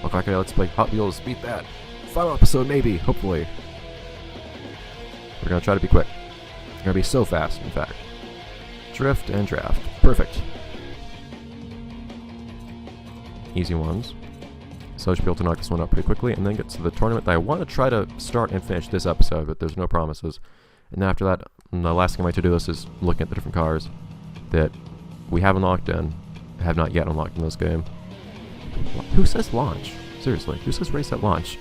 Look like let's play Hot Wheels, beat that. Final episode maybe, hopefully. We're gonna try to be quick. We're gonna be so fast, in fact. Drift and draft. Perfect. Easy ones. So I should be able to knock this one out pretty quickly and then get to the tournament that I want to try to start and finish this episode, but there's no promises. And then after that, the last thing on my to-do list is looking at the different cars that we have unlocked and have not yet unlocked in this game. Who says launch? Seriously, who says race at launch?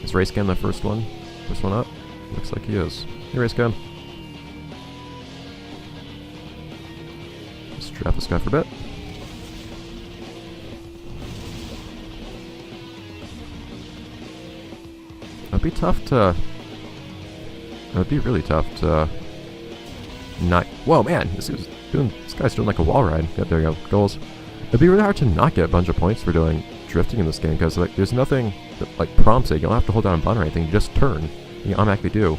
Is Race Cam the first one? First one up? Looks like he is. Hey, Race Cam. Let's draft this guy for a bit. It'd be tough to... It would be really tough to... Not... Whoa, man! This guy's doing like a wall ride. Yeah, there you go. Goals. It'd be really hard to not get a bunch of points for doing drifting in this game, because like, there's nothing that like prompts it. You don't have to hold down a button or anything. You just turn. You automatically do.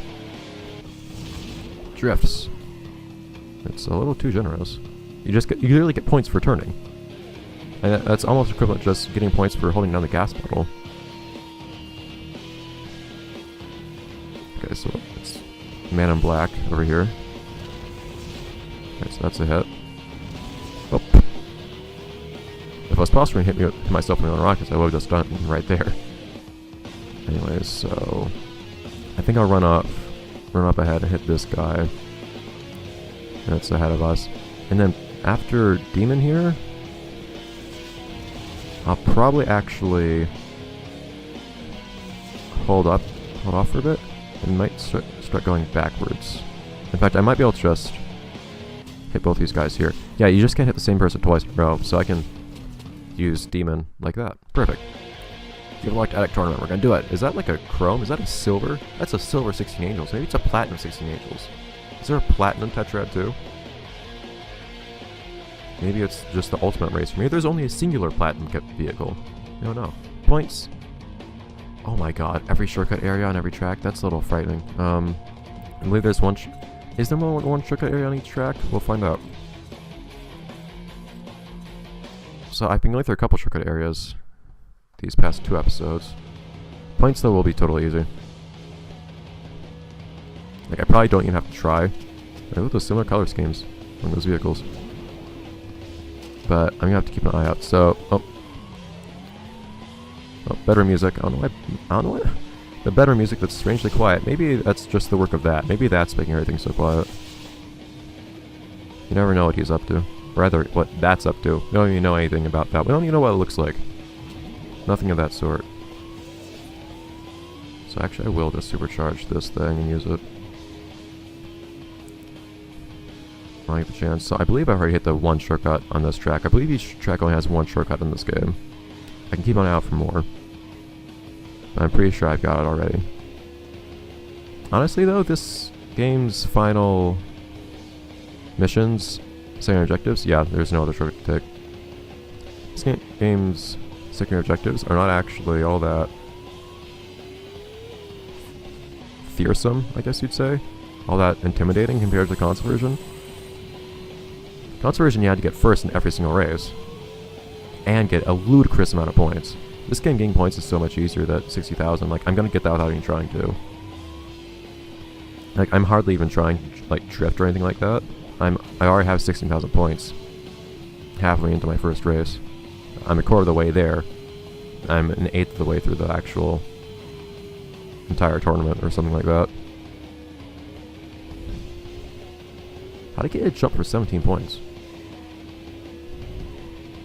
Drifts. It's a little too generous. You literally get points for turning. And that's almost equivalent to just getting points for holding down the gas pedal. Okay, so it's Man in Black over here. Okay, so that's a hit. Oh. If I was possible to hit myself with my own rockets, I would have just done it right there. Anyways, so I think I'll run up ahead and hit this guy. That's ahead of us. And then after Demon here, I'll probably actually hold off for a bit and might start going backwards. In fact, I might be able to just hit both these guys here. Yeah, you just can't hit the same person twice in a row, so I can use Demon like that. Perfect. If you'd like to Attic Tournament, we're gonna do it. Is that like a chrome? Is that a silver? That's a silver 16 Angels. Maybe it's a platinum 16 Angels. Is there a platinum Tetrad too? Maybe it's just the ultimate race. Maybe there's only a singular platinum vehicle. I don't know. Points. Oh my god, every shortcut area on every track? That's a little frightening. I believe there's one... Is there more than one shortcut area on each track? We'll find out. So I've been going through a couple shortcut areas these past 2 episodes. Points though will be totally easy. Like I probably don't even have to try. I look at those similar color schemes on those vehicles. But I'm gonna have to keep an eye out. So, oh, better music. I don't know why. The better music that's strangely quiet. Maybe that's just the work of that. Maybe that's making everything so quiet. You never know what he's up to. Rather, what that's up to. We don't even know anything about that. We don't even know what it looks like. Nothing of that sort. So actually, I will just supercharge this thing and use it. I'll get the chance. So I believe I've already hit the one shortcut on this track. I believe each track only has one shortcut in this game. I can keep an eye out for more. I'm pretty sure I've got it already. Honestly though, this game's final missions, secondary objectives, yeah, there's no other shortcut to take. This game's secondary objectives are not actually all that fearsome, I guess you'd say. All that intimidating compared to the console version. Console version you had to get first in every single race. And get a ludicrous amount of points. This game getting points is so much easier than 60,000. Like, I'm gonna get that without even trying to. Like, I'm hardly even trying to, like, drift or anything like that. I already have 16,000 points. Halfway into my first race. I'm a quarter of the way there. I'm an eighth of the way through the actual entire tournament or something like that. How'd I get a jump for 17 points?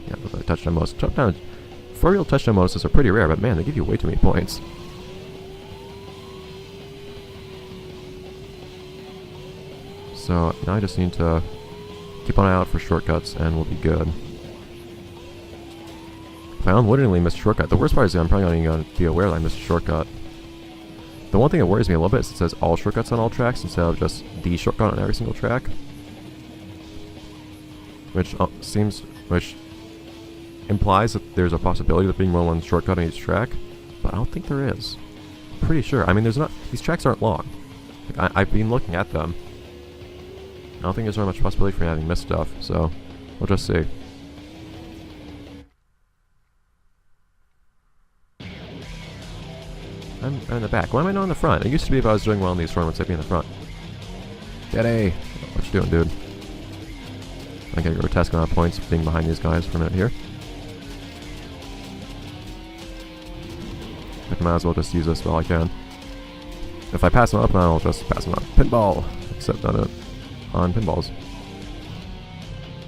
Yeah, the touchdown bonus. For-real touchdown bonuses are pretty rare, but man, they give you way too many points. So now I just need to keep an eye out for shortcuts and we'll be good. If I unwittingly missed a shortcut, the worst part is I'm probably not even going to be aware that I missed a shortcut. The one thing that worries me a little bit is it says all shortcuts on all tracks instead of just the shortcut on every single track. Which implies that there's a possibility of there being more than one shortcut on each track, but I don't think there is. I'm pretty sure. I mean, these tracks aren't long. Like, I've been looking at them. I don't think there's very much possibility for me having missed stuff, so We'll just see. I'm in the back. Why am I not in the front? It used to be if I was doing well in these tournaments, I'd be in the front. Daddy! What you doing, dude? I get a grotesque amount of points being behind these guys for a minute here. I might as well just use this while I can. If I pass them up, I'll just pass them up. Pinball! Except not it. On pinballs.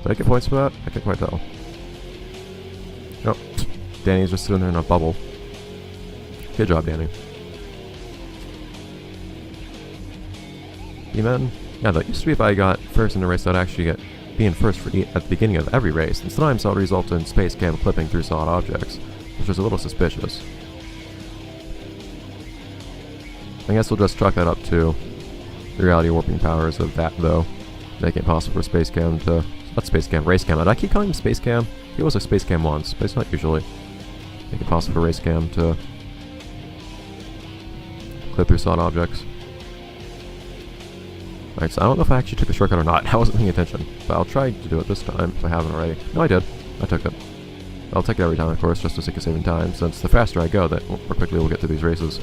Did I get points for that? I can't quite tell. Nope. Danny's just sitting there in a bubble. Good job, Danny. B-Men? Yeah, that used to be if I got first in a race, I'd actually get being first for at the beginning of every race. And sometimes that would result in space cam clipping through solid objects, which was a little suspicious. I guess we'll just chalk that up to the reality warping powers of that, though. Make it possible for space cam to... Not space cam, race cam. Did I keep calling him space cam? He was a space cam once, but it's not usually. Make it possible for race cam to clip through solid objects. Alright, so I don't know if I actually took the shortcut or not. I wasn't paying attention, but I'll try to do it this time if I haven't already. No, I did. I took it. I'll take it every time, of course, just for the sake of saving time, since the faster I go, the more quickly we'll get through these races.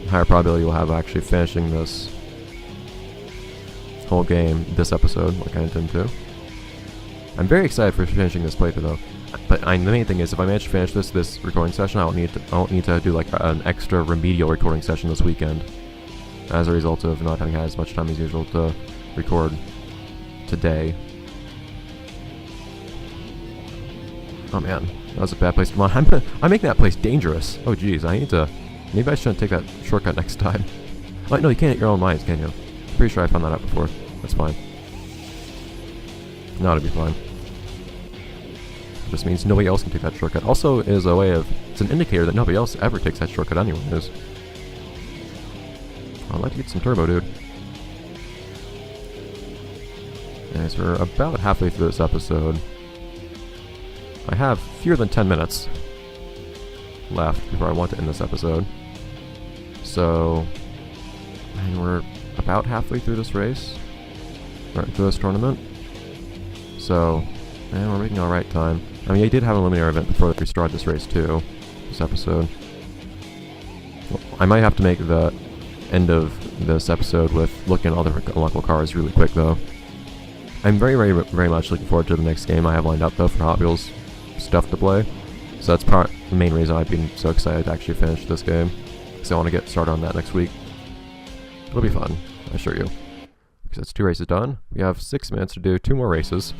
The higher probability we'll have actually finishing this whole game this episode, like I intend to. I'm very excited for finishing this playthrough, though. But the main thing is, if I manage to finish this recording session, I won't need to do like an extra remedial recording session this weekend, as a result of not having had as much time as usual to record today. Oh man, that was a bad place to come on. I'm making that place dangerous. Oh geez, maybe I shouldn't take that shortcut next time. Wait, no, you can't hit your own mines, can you? I'm pretty sure I found that out before. That's fine. No, it'll be fine. Just means nobody else can take that shortcut. Also is a way of, it's an indicator that nobody else ever takes that shortcut anyways. I'd like to get some turbo, dude. Anyways, we're about halfway through this episode. I have fewer than 10 minutes left before I want to end this episode. So, I mean, we're about halfway through this race, or through this tournament. So, we're making alright time. I mean, I did have an eliminator event before we started this race too, this episode. Well, I might have to make the end of this episode with looking at all the unlockable cars really quick though. I'm very, very, very much looking forward to the next game I have lined up though for Hot Wheels stuff to play. So that's the main reason I've been so excited to actually finish this game. Because I want to get started on that next week. It'll be fun, I assure you. Because that's 2 races done. We have 6 minutes to do 2 more races.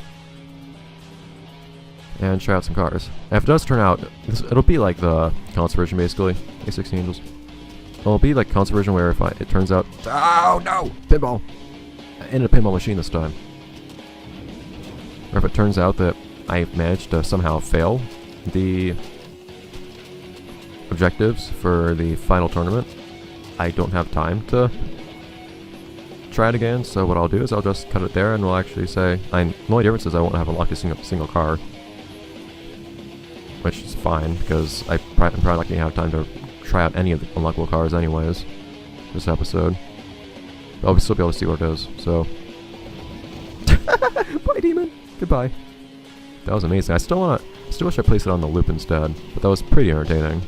And try out some cars. And if it does turn out, it'll be like the console version basically. A16 Angels. It'll be like console version where if it turns out... Oh no! Pinball! In a pinball machine this time. Or if it turns out that I managed to somehow fail the objectives for the final tournament, I don't have time to try it again, so what I'll do is I'll just cut it there and we'll actually say... the only difference is I won't have unlocked a single car. Which is fine, because I'm probably not going to have time to try out any of the unlockable cars anyways, this episode. But I'll still be able to see what it is, so... Bye, demon! Goodbye. That was amazing. I still wish I placed it on the loop instead, but that was pretty entertaining.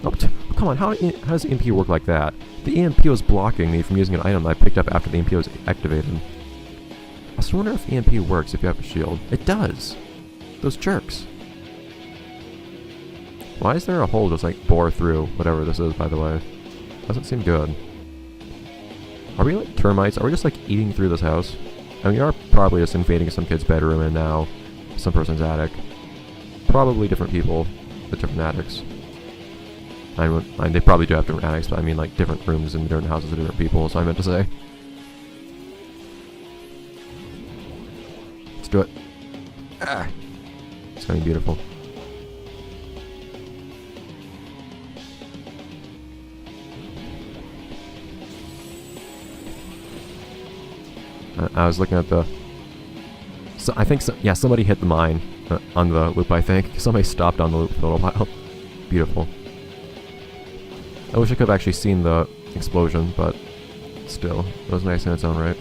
Oh, come on, how does EMP work like that? The EMP was blocking me from using an item that I picked up after the EMP was activated. I still wonder if EMP works if you have a shield. It does! Those jerks. Why is there a hole just like bore through whatever this is, by the way? Doesn't seem good. Are we like termites? Are we just like eating through this house? I mean, we are probably just invading some kid's bedroom and now some person's attic. Probably different people with different attics. I mean, they probably do have different attics, but I mean like different rooms in different houses of different people, so I meant to say. Let's do it. Ah! It's gonna be beautiful. I was looking at the... So I think, yeah, somebody hit the mine on the loop, I think. Somebody stopped on the loop for a little while. Beautiful. I wish I could have actually seen the explosion, but still, it was nice in its own right.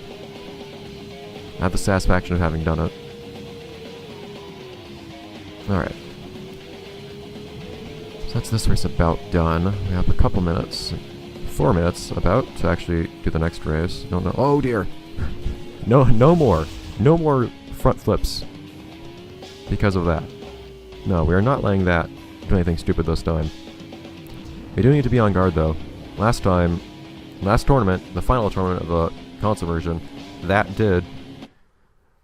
I have the satisfaction of having done it. Alright. So that's this race about done. We have a couple minutes, 4 minutes about, to actually do the next race. No, oh dear! No more front flips because of that. No, we are not letting that do anything stupid this time. We do need to be on guard though. Last tournament, the final tournament of the console version, that did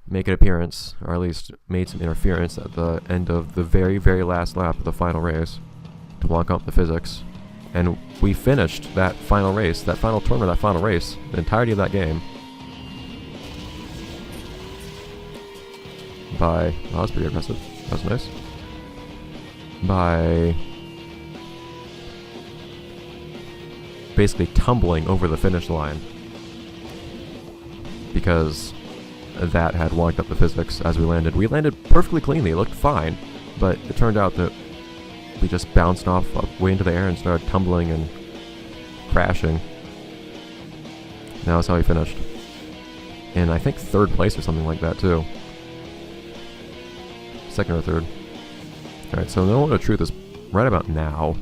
make an appearance, or at least made some interference at the end of the very, very last lap of the final race to lock up the physics. And we finished that final race, that final tournament, that final race, the entirety of that game by, oh, that was pretty aggressive, that was nice, by basically tumbling over the finish line because that had locked up the physics as we landed. We landed perfectly cleanly, it looked fine, but it turned out that we just bounced off up way into the air and started tumbling and crashing. Now that's how we finished. And I think 3rd place or something like that too. 2nd or 3rd. Alright, so the moment of truth is right about now,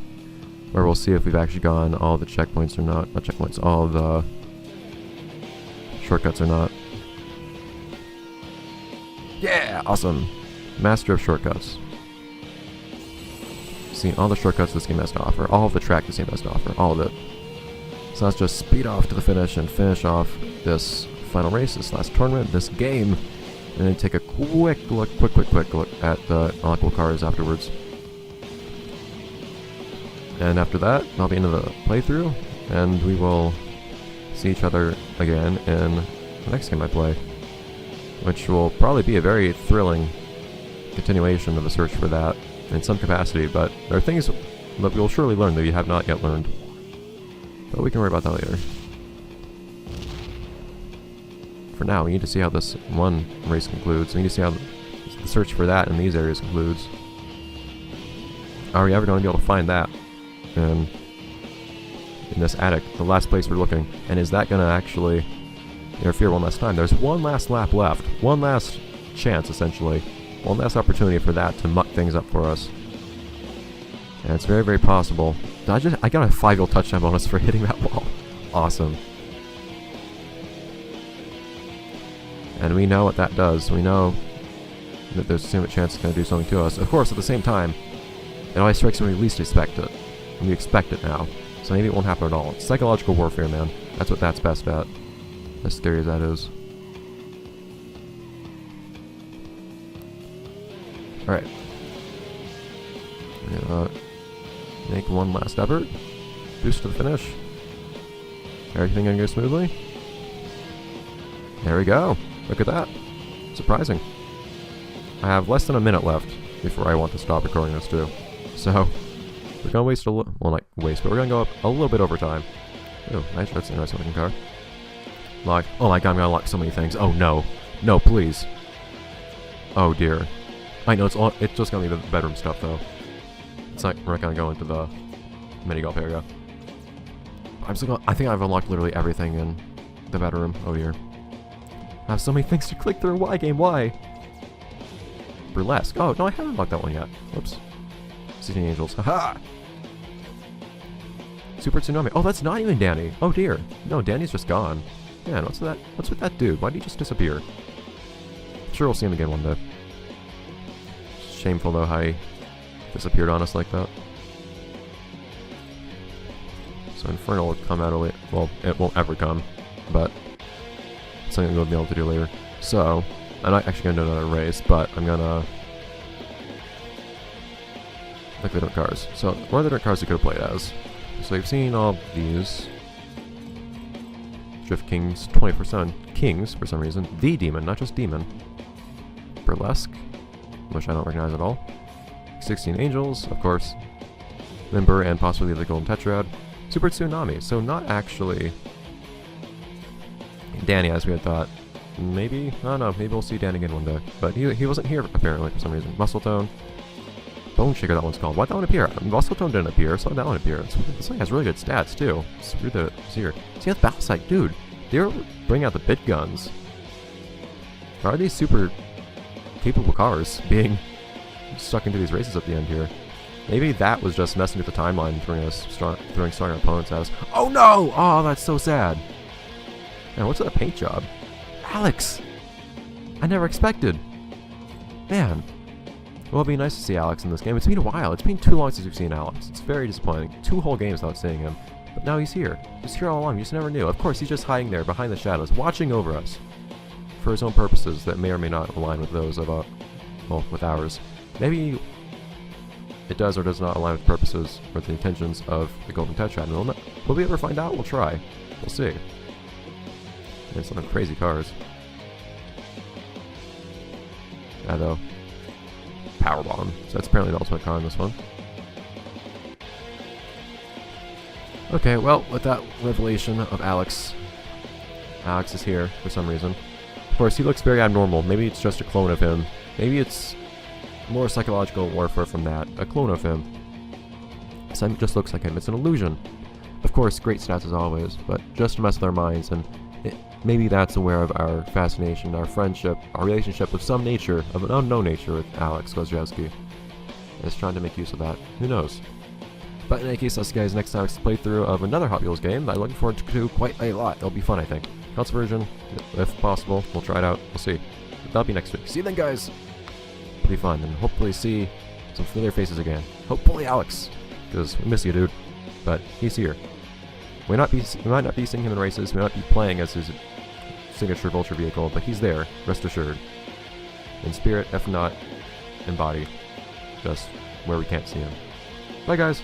where we'll see if we've actually gone all the checkpoints or not. Not checkpoints, all the shortcuts or not. Yeah! Awesome! Master of shortcuts. See, all the shortcuts this game has to offer. All of the track this game has to offer. All of it. So let's just speed off to the finish and finish off this final race, this last tournament, this game. And then take a quick look at the unlockable cars afterwards. And after that, that'll be the end of the playthrough, and we will see each other again in the next game I play, which will probably be a very thrilling continuation of the search for that in some capacity, but there are things that we will surely learn that we have not yet learned. But we can worry about that later. For now, we need to see how this one race concludes. We need to see how the search for that in these areas concludes. Are we ever going to be able to find that in this attic, the last place we're looking? And is that going to actually interfere one last time? There's one last lap left. One last chance, essentially. One last opportunity for that to muck things up for us. And it's very, very possible. I got a 5-goal touchdown bonus for hitting that wall. Awesome. And we know what that does. We know that there's a significant chance it's going to do something to us. Of course, at the same time, it always strikes when we least expect it. And we expect it now. So maybe it won't happen at all. It's psychological warfare, man. That's what that's best at. As scary as that is. Alright. We're gonna make one last effort. Boost to the finish. Everything gonna go smoothly. There we go. Look at that. Surprising. I have less than a minute left before I want to stop recording this too. So, we're gonna waste a little, well, not waste, but we're gonna go up a little bit over time. Oh, nice, that's a nice looking car. Lock. Oh my god, I'm gonna lock so many things. Oh no. No, please. Oh dear. I know, it's just gonna be the bedroom stuff though. It's not, we're not gonna go into the mini golf area. I think I've unlocked literally everything in the bedroom. Oh dear. I have so many things to click through. Why, game? Why? Burlesque. Oh, no, I haven't unlocked that one yet. Whoops. 16 Angels. Haha! Super Tsunami. Oh, that's not even Danny. Oh dear. No, Danny's just gone. Man, what's that? What's with that dude? Why did he just disappear? I'm sure we'll see him again one day. Shameful though how he disappeared on us like that. So Infernal will come out of it. Well, it won't ever come, but it's something we'll be able to do later. So, I'm not actually going to do another race, but I'm going to look at the different cars. So, what are the different cars we could have played as? So, you've seen all these. Drift Kings, 24/7 Kings, for some reason. The Demon, not just Demon. Burlesque, which I don't recognize at all. 16 Angels, of course. Limber, and possibly the Golden Tetrad. Super Tsunami, so not actually Danny as we had thought. Maybe, I don't know, maybe we'll see Danny again one day. But he wasn't here apparently for some reason. Muscle Tone. Bone Shaker, that one's called. Why'd that one appear? Muscle Tone didn't appear, so that one appeared. This one has really good stats too. It's weird that it's here. See, that's Battle Sight, dude. They're bringing out the big guns. Are these super capable cars being stuck into these races at the end here? Maybe that was just messing with the timeline, throwing stronger opponents at us. Oh no! Oh, that's so sad. Man, what's with that paint job? Alex! I never expected. Man. Well, it'd be nice to see Alex in this game. It's been a while. It's been too long since we've seen Alex. It's very disappointing. 2 whole games without seeing him. But now he's here. He's here all along. You just never knew. Of course, he's just hiding there behind the shadows, watching over us. For his own purposes that may or may not align with those of, well, with ours. Maybe it does or does not align with purposes or the intentions of the Golden Tetrad. Will we ever find out? We'll try. We'll see. And some crazy cars. Yeah, though. Power Bomb. So that's apparently the ultimate car in this one. Okay, well, with that revelation of Alex is here for some reason. Of course, he looks very abnormal. Maybe it's just a clone of him. Maybe it's more psychological warfare from that. A clone of him. It just looks like him. It's an illusion. Of course, great stats as always, but just to mess with our minds, and maybe that's aware of our fascination, our friendship, our relationship of some nature, of an unknown nature with Alex Kozlowski. Is trying to make use of that. Who knows? But in any case, I'll see you guys next time to play through of another Hot Wheels game that I'm looking forward to quite a lot. It'll be fun, I think. Console version, if possible. We'll try it out. We'll see. That'll be next week. See you then, guys! It'll be fun, and hopefully see some familiar faces again. Hopefully Alex, because we miss you, dude. But he's here. We might not be seeing him in races. We might not be playing as his signature Vulture vehicle, but he's there, rest assured. In spirit, if not in body. Just where we can't see him. Bye, guys!